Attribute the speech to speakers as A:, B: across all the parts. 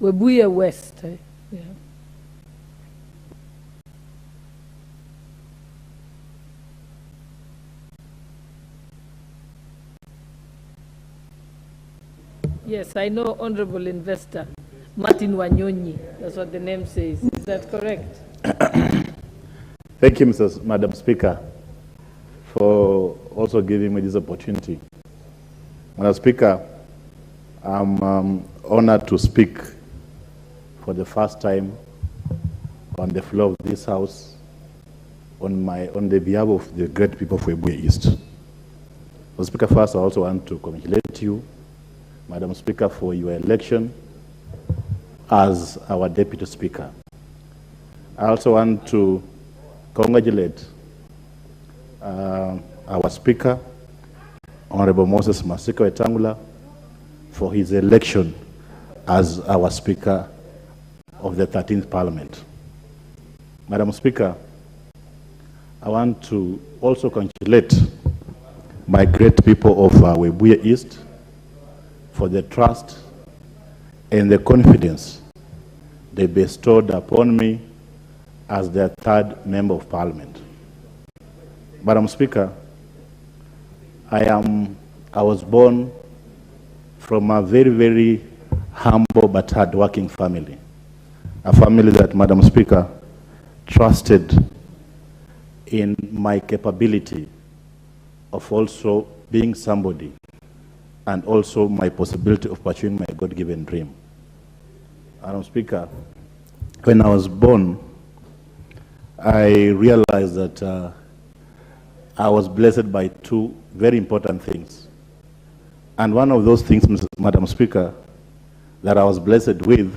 A: Webuye West. Yeah. Yes, I know, Honorable Investor Martin Wanyonyi. That's what the name says. Is that correct?
B: Thank you, Madam Speaker, for also giving me this opportunity. Madam Speaker, I'm honored to speak for the first time on the floor of this House on the behalf of the great people of Webuye East. Madam Speaker, first I also want to congratulate you, Madam Speaker, for your election as our Deputy Speaker. I also want to congratulate our Speaker, Honorable Moses Masika Wetangula, for his election as our Speaker of the 13th Parliament. Madam Speaker, I want to also congratulate my great people of Webuye East for the trust and the confidence they bestowed upon me as their third member of Parliament. Madam Speaker, I was born from a very, very humble but hard-working family. A family that, Madam Speaker, trusted in my capability of also being somebody and also my possibility of pursuing my God-given dream. Madam Speaker, when I was born, I realized that I was blessed by two very important things. And one of those things, Madam Speaker, that I was blessed with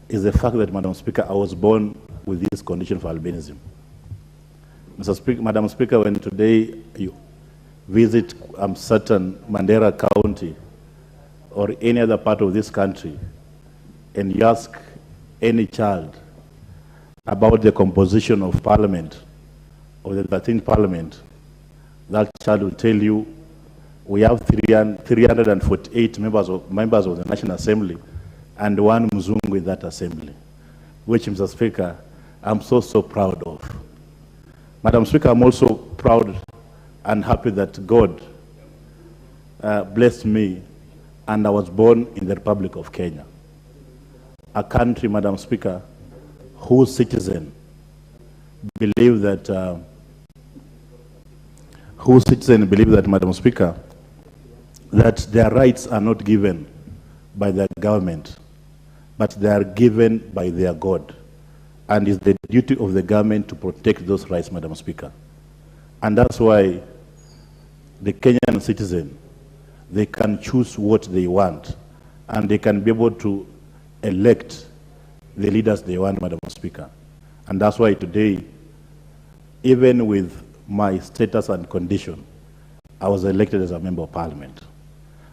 B: is the fact that, Madam Speaker, I was born with this condition for albinism. Madam Speaker, when today you visit certain Mandera County or any other part of this country and you ask any child about the composition of Parliament, of the 13th Parliament, that child will tell you we have 348 members of the National Assembly and one Mzungu in that assembly, which, Mr. Speaker, I'm so proud of. Madam Speaker, I'm also proud and happy that God blessed me and I was born in the Republic of Kenya, a country, Madam Speaker, whose citizens believe that, Madam Speaker, that their rights are not given by their government, but they are given by their God. And it's the duty of the government to protect those rights, Madam Speaker. And that's why the Kenyan citizen, they can choose what they want, and they can be able to elect the leaders they want, Madam Speaker. And that's why today, even with my status and condition, I was elected as a member of Parliament.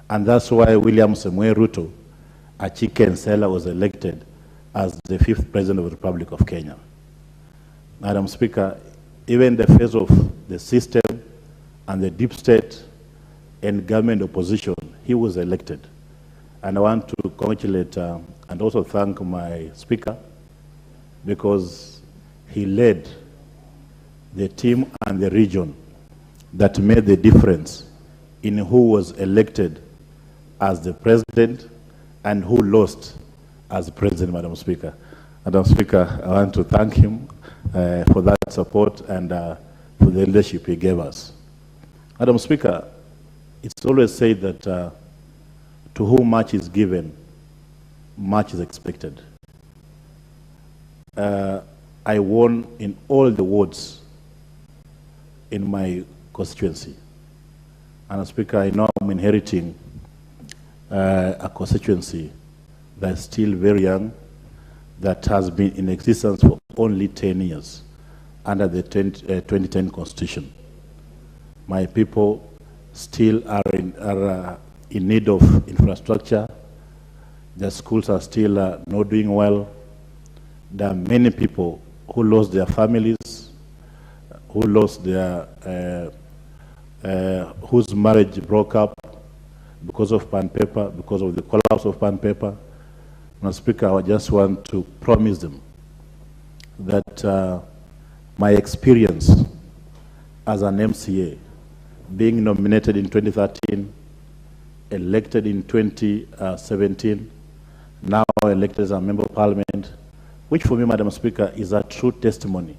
B: And that's why William Samoei Ruto, a chicken seller, was elected as the 5th President of the Republic of Kenya. Madam Speaker, even in the face of the system and the deep state and government opposition, he was elected. And I want to congratulate and also thank my Speaker because he led the team and the region that made the difference in who was elected as the President and who lost as President, Madam Speaker. Madam Speaker, I want to thank him for that support and for the leadership he gave us. Madam Speaker, it's always said that to whom much is given, much is expected. I won in all the wards in my constituency. And Speaker, I know I'm inheriting a constituency that's still very young, that has been in existence for only 10 years under the 2010 Constitution. My people still are in need of infrastructure. The schools are still not doing well. There are many people who lost their families, who lost their, whose marriage broke up because of pan paper, because of the collapse of pan paper. Madam Speaker, I just want to promise them that my experience as an MCA, being nominated in 2013, elected in 2017, now elected as a member of parliament, which for me, Madam Speaker, is a true testimony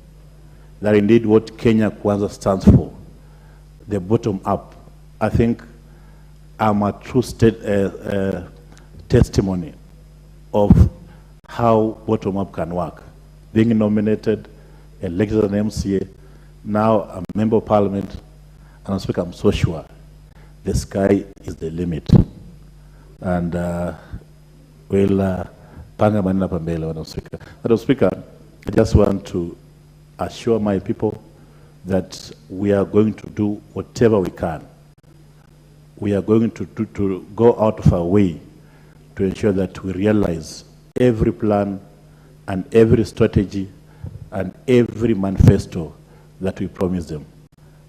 B: that indeed what Kenya Kwanza stands for, the bottom up. I think I'm a true testimony of how bottom up can work. Being nominated, elected as an MCA, now a member of parliament, and I'm speaking, I'm so sure the sky is the limit. And we'll panga manina pambele, Madam Speaker. Madam Speaker, I just want to assure my people that we are going to do whatever we can. We are going to go out of our way to ensure that we realize every plan and every strategy and every manifesto that we promise them.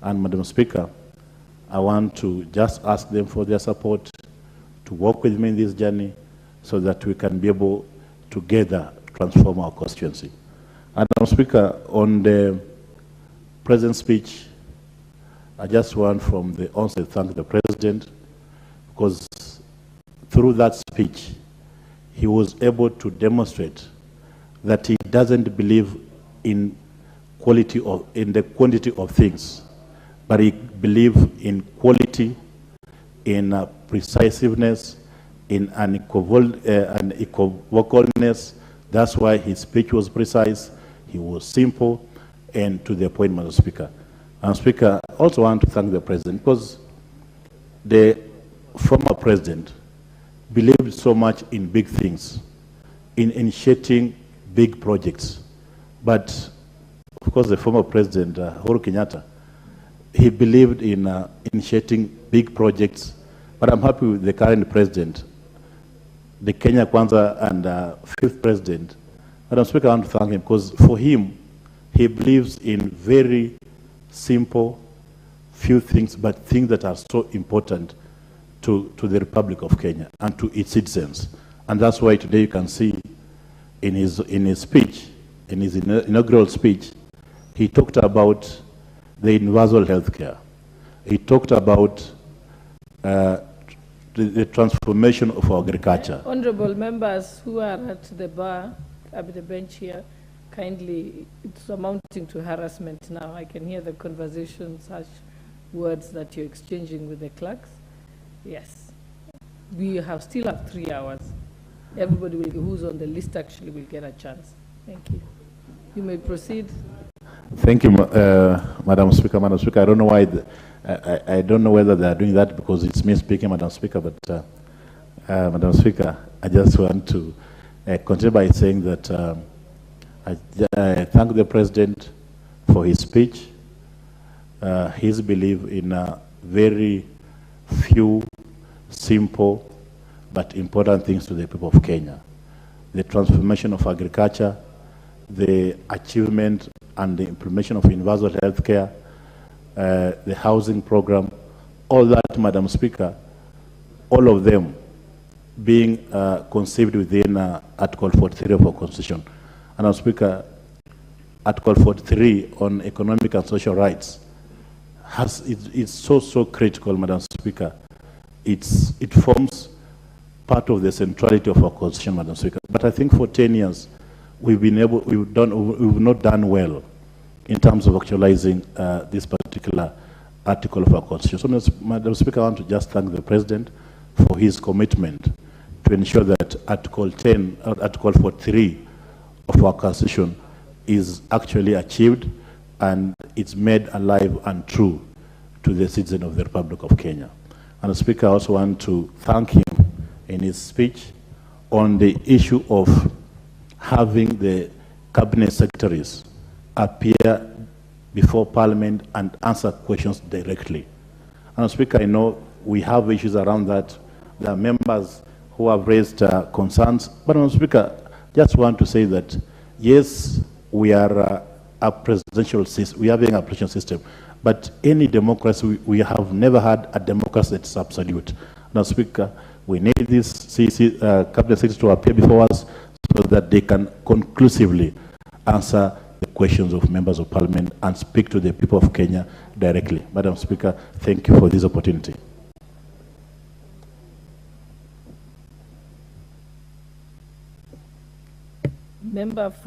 B: And Madam Speaker, I want to just ask them for their support to work with me in this journey so that we can be able together to transform our constituency. And Madam Speaker, on the President's speech, I just want from the onset to thank the President, because through that speech, he was able to demonstrate that he doesn't believe in the quantity of things, but he believes in quality, in precisiveness, in unequivocalness. That's why his speech was precise, he was simple, and to the point, Madam Speaker. And Speaker, I also want to thank the President, because the former President believed so much in big things, in initiating big projects. But, of course, the former President, Uhuru Kenyatta, he believed in initiating big projects. But I'm happy with the current President, the Kenya Kwanza and fifth President. Madam Speaker, I want to thank him, because for him, he believes in very simple, few things, but things that are so important to the Republic of Kenya and to its citizens. And that's why today you can see in his speech, in his inaugural speech, he talked about the universal health care. He talked about the transformation of our agriculture.
A: Honorable members who are at the bar, at the bench here, kindly, it's amounting to harassment now. I can hear the conversations, harsh words that you're exchanging with the clerks. Yes. We still have 3 hours. Everybody who's on the list actually will get a chance. Thank you. You may proceed.
B: Thank you, Madam Speaker. Madam Speaker, I don't know why, I don't know whether they are doing that because it's me speaking, Madam Speaker, but Madam Speaker, I just want to continue by saying that I thank the President for his speech, his belief in very few, simple, but important things to the people of Kenya. The transformation of agriculture, the achievement and the implementation of universal health care, the housing program, all that, Madam Speaker, all of them being conceived within Article 43 of our Constitution. And Madam Speaker, Article 43 on economic and social rights it's so critical, Madam Speaker. It forms part of the centrality of our Constitution, Madam Speaker. But I think for 10 years, we've not done well in terms of actualizing this particular article of our Constitution. So, Madam Speaker, I want to just thank the President for his commitment to ensure that Article 43 of our Constitution is actually achieved and it's made alive and true to the citizen of the Republic of Kenya. And the Speaker, I also want to thank him in his speech on the issue of having the cabinet secretaries appear before Parliament and answer questions directly. And Speaker, I know we have issues around that. There are members who have raised concerns. But Speaker, just want to say that, yes, we are a presidential system, we are having a presidential system, but any democracy, we have never had a democracy that's absolute. Now, Speaker, We need this cabinet secretary to appear before us so that they can conclusively answer the questions of members of parliament and speak to the people of Kenya directly. Madam Speaker, thank you for this opportunity.
A: Member for